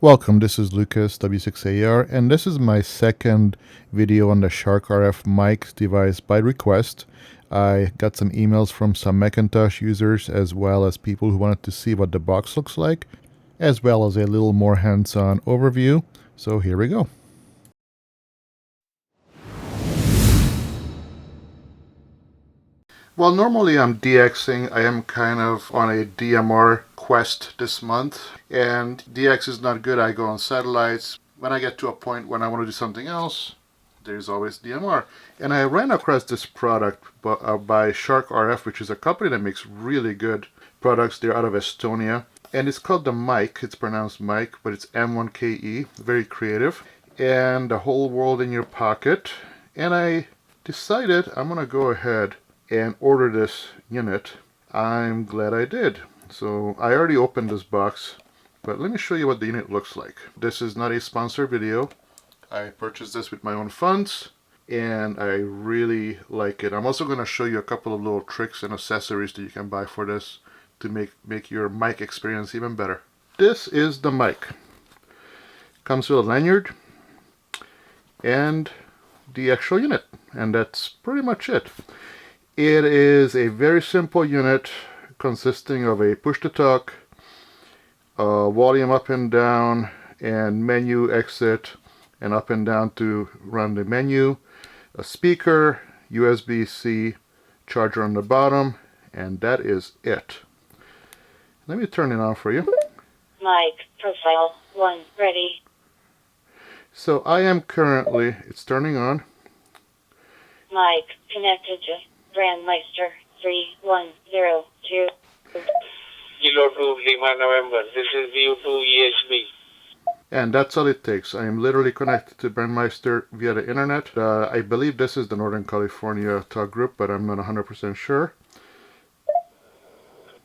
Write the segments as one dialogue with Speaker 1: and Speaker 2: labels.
Speaker 1: Welcome, this is Lucas W6AR, and this is my second video on the SharkRF mic device by request. I got some emails from some Macintosh users as well as people who wanted to see what the box looks like, as well as a little more hands-on overview. So here we go. Well, normally I'm DXing. I am kind of on a DMR quest this month, and DX is not good. I go on satellites. When I get to a point when I want to do something else, there's always DMR. And I ran across this product by SharkRF, which is a company that makes really good products. They're out of Estonia, and it's called the MaximumRF. It's pronounced Mike, but it's M1KE. Very creative. And the whole world in your pocket. And I decided I'm going to go ahead and order this unit. I'm glad I did. So I already opened this box, but let me show you what the unit looks like. This is not a sponsored video. I purchased this with my own funds and I really like it. I'm also going to show you a couple of little tricks and accessories that you can buy for this to make your mic experience even better. This is the mic. Comes with a lanyard and the actual unit, and that's pretty much it. It is a very simple unit consisting of a push-to-talk, volume up and down, and menu exit and up and down to run the menu, a speaker, USB-C, charger on the bottom, and that is it. Let me turn it on for you.
Speaker 2: Mic profile 1 ready.
Speaker 1: So I am currently, it's turning on.
Speaker 2: Mic connected to Brandmeister 3102.
Speaker 3: Kilo 2 Lima November. This is view 2 EHB.
Speaker 1: And that's all it takes. I am literally connected to Brandmeister via the internet. I believe this is the Northern California talk group, but I'm not 100% sure.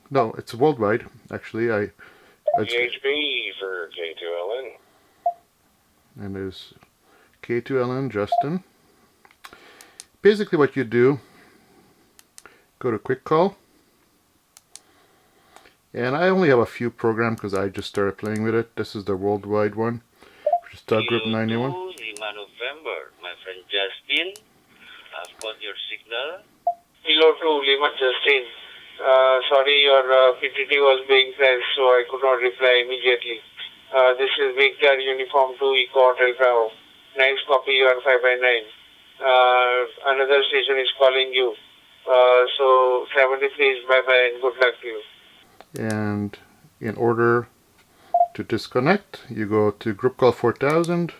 Speaker 1: No, it's worldwide, actually.
Speaker 3: EHB for K2LN.
Speaker 1: And there's K2LN, Justin. Basically what you do, go to quick call, and I only have a few programmed because I just started playing with it. This is the worldwide one, which is Talk Group 91.
Speaker 3: Kilo 2 Lima November, my friend Justin. I've got your signal. Kilo 2 Lima Justin. Sorry, your PTT was being pressed, so I could not reply immediately. This is Victor Uniform 2 Eco Hotel Bravo. Nice copy, you are 5 by 9. Another station is calling you. So 70 please, bye bye and good luck to you.
Speaker 1: And in order to disconnect, you go to group call 4000,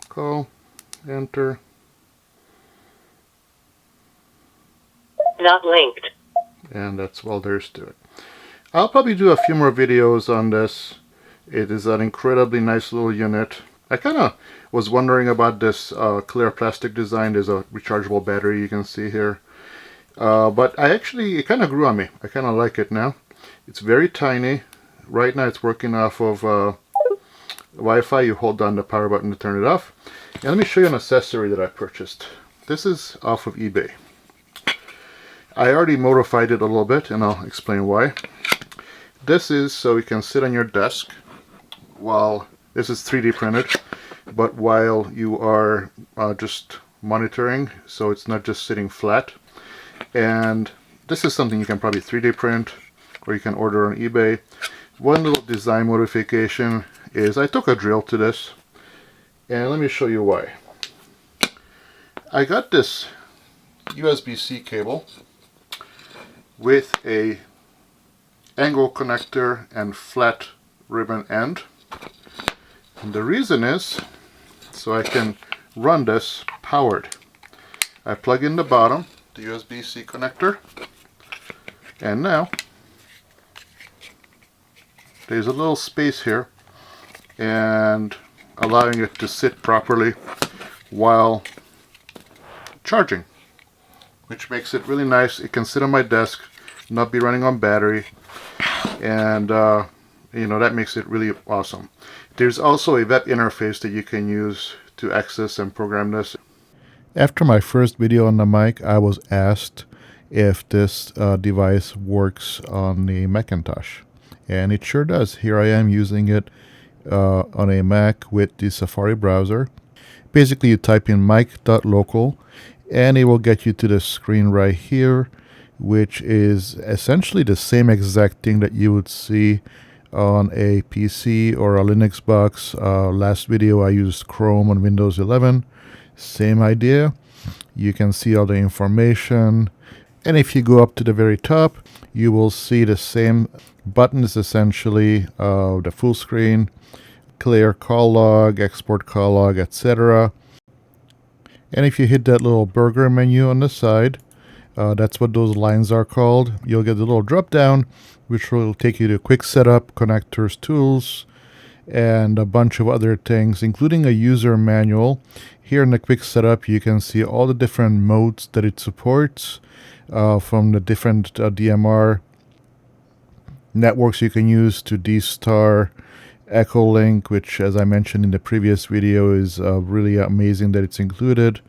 Speaker 1: call, enter.
Speaker 2: Not linked.
Speaker 1: And that's all there is to it. I'll probably do a few more videos on this. It is an incredibly nice little unit. I kind of was wondering about this clear plastic design. There's a rechargeable battery you can see here. But it kind of grew on me. I kind of like it now. It's very tiny. Right now it's working off of Wi-Fi. You hold down the power button to turn it off. And let me show you an accessory that I purchased. This is off of eBay. I already modified it a little bit, and I'll explain why. This is so you can sit on your desk while, this is 3D printed, but while you are just monitoring, so it's not just sitting flat. And this is something you can probably 3D print, or you can order on eBay. One little design modification is I took a drill to this, and let me show you why. I got this USB-C cable with a angle connector and flat ribbon end. And the reason is so I can run this powered. I plug in the bottom, the USB-C connector, and now there's a little space here and allowing it to sit properly while charging, which makes it really nice. It can sit on my desk, not be running on battery, and that makes it really awesome. There's also a web interface that you can use to access and program this. After my first video on the mic, I was asked if this device works on the Macintosh. And it sure does. Here I am using it on a Mac with the Safari browser. Basically, you type in mic.local and it will get you to the screen right here, which is essentially the same exact thing that you would see on a PC or a Linux box. Last video I used Chrome on Windows 11. Same idea. You can see all the information, and if you go up to the very top, you will see the same buttons, essentially the full screen, clear call log, export call log, etc. And if you hit that little burger menu on the side, that's what those lines are called, you'll get the little drop down which will take you to quick setup, connectors, tools, and a bunch of other things, including a user manual. Here in the quick setup you can see all the different modes that it supports, from the different DMR networks you can use to D-Star, Echolink, which, as I mentioned in the previous video, is really amazing that it's included.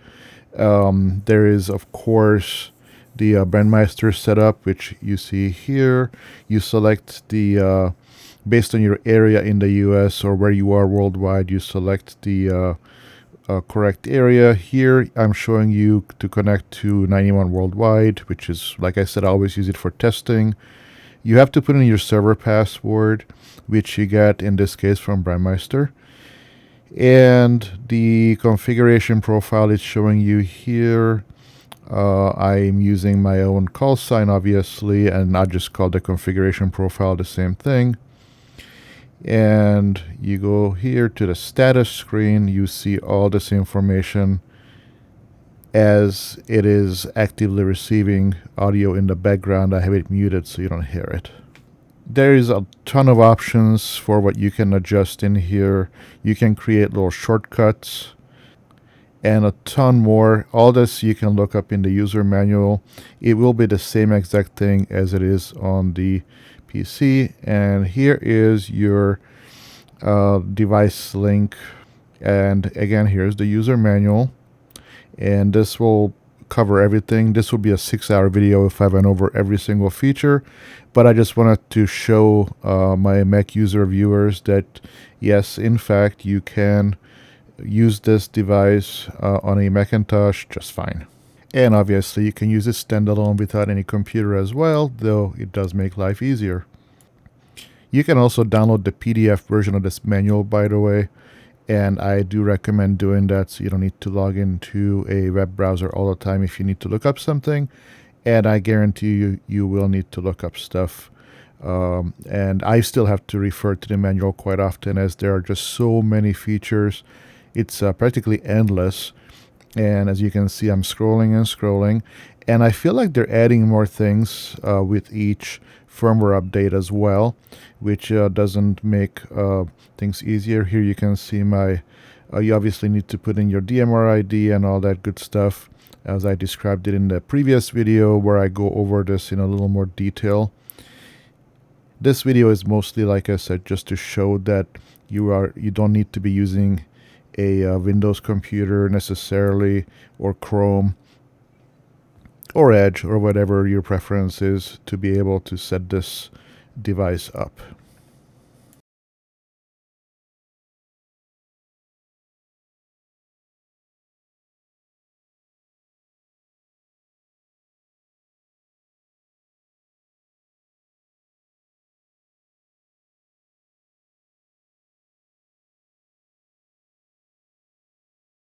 Speaker 1: There is, of course, the Brandmeister setup, which you see here. You select the based on your area in the US or where you are worldwide, you select the correct area. Here I'm showing you to connect to 91 worldwide, which is, like I said, I always use it for testing. You have to put in your server password, which you get in this case from Brandmeister. And the configuration profile is showing you here. I'm using my own call sign, obviously, and I just call the configuration profile the same thing. And you go here to the status screen, you see all this information as it is actively receiving audio in the background. I have it muted so you don't hear it. There is a ton of options for what you can adjust in here. You can create little shortcuts and a ton more. All this you can look up in the user manual. It will be the same exact thing as it is on the PC. And here is your device link. And again, here's the user manual. And this will cover everything. This will be a 6-hour video if I went over every single feature, but I just wanted to show my Mac user viewers that yes, in fact, you can use this device on a Macintosh just fine. And obviously you can use it standalone without any computer as well, though it does make life easier. You can also download the PDF version of this manual, by the way. And I do recommend doing that so you don't need to log into a web browser all the time if you need to look up something. And I guarantee you, you will need to look up stuff. And I still have to refer to the manual quite often as there are just so many features. It's practically endless. And as you can see, I'm scrolling and scrolling. And I feel like they're adding more things with each firmware update as well, which doesn't make things easier. Here you can see my, you obviously need to put in your DMR ID and all that good stuff, as I described it in the previous video where I go over this in a little more detail. This video is mostly, like I said, just to show that you don't need to be using a Windows computer necessarily, or Chrome, or Edge, or whatever your preference is, to be able to set this device up.